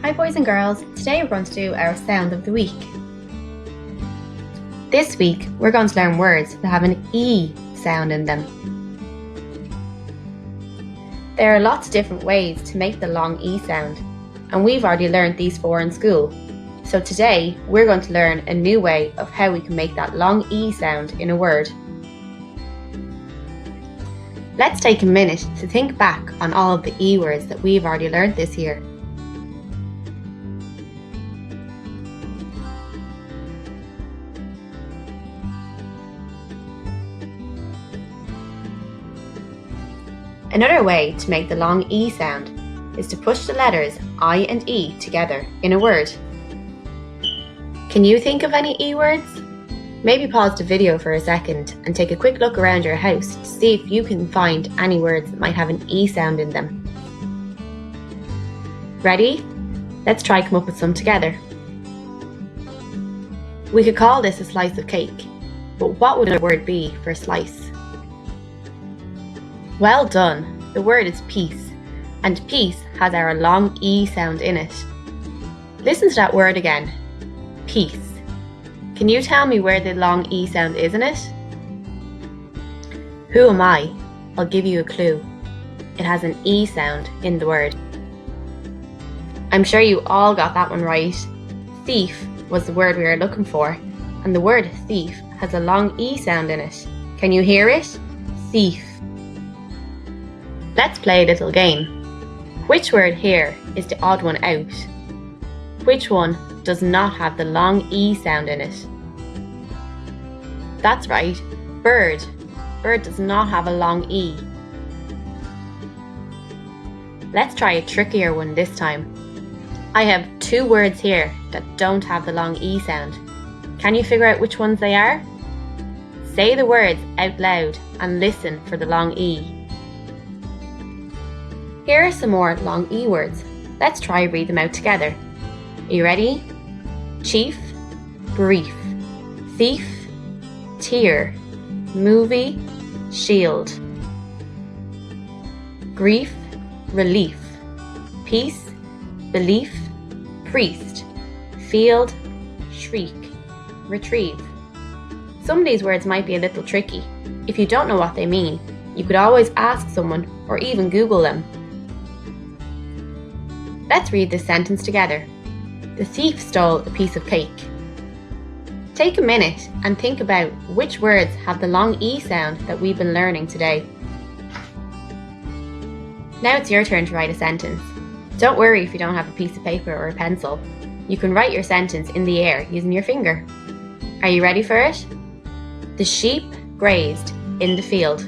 Hi boys and girls, today we're going to do our sound of the week. This week we're going to learn words that have an E sound in them. There are lots of different ways to make the long E sound, and we've already learned these 4 in school. So today we're going to learn a new way of how we can make that long E sound in a word. Let's take a minute to think back on all of the E words that we've already learned this year. Another way to make the long E sound is to push the letters I and E together in a word. Can you think of any E words? Maybe pause the video for a second and take a quick look around your house to see if you can find any words that might have an E sound in them. Ready? Let's try come up with some together. We could call this a slice of cake, but what would a word be for slice? Well done! The word is piece, and piece has our long E sound in it. Listen to that word again. Piece. Can you tell me where the long E sound is in it? Who am I? I'll give you a clue. It has an E sound in the word. I'm sure you all got that one right. Thief was the word we were looking for, and the word thief has a long E sound in it. Can you hear it? Thief. Let's play a little game. Which word here is the odd one out? Which one does not have the long E sound in it? That's right, bird. Bird does not have a long E. Let's try a trickier one this time. I have 2 words here that don't have the long E sound. Can you figure out which ones they are? Say the words out loud and listen for the long E. Here are some more long E words. Let's try read them out together. Are you ready? Chief, brief, thief, tear, movie, shield. Grief, relief, peace, belief, priest, field, shriek, retrieve. Some of these words might be a little tricky. If you don't know what they mean, you could always ask someone or even Google them. Let's read this sentence together. The thief stole a piece of cake. Take a minute and think about which words have the long E sound that we've been learning today. Now it's your turn to write a sentence. Don't worry if you don't have a piece of paper or a pencil. You can write your sentence in the air using your finger. Are you ready for it? The sheep grazed in the field.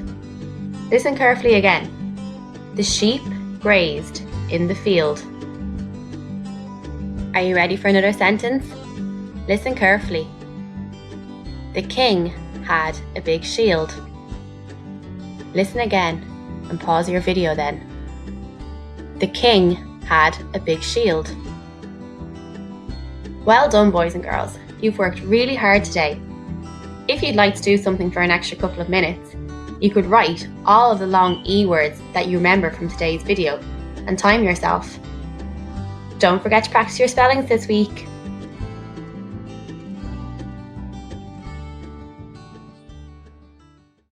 Listen carefully again. The sheep grazed in the field. Are you ready for another sentence? Listen carefully. The king had a big shield. Listen again and pause your video then. The king had a big shield. Well done, boys and girls. You've worked really hard today. If you'd like to do something for an extra couple of minutes, you could write all of the long E words that you remember from today's video and time yourself. Don't forget to practice your spellings this week.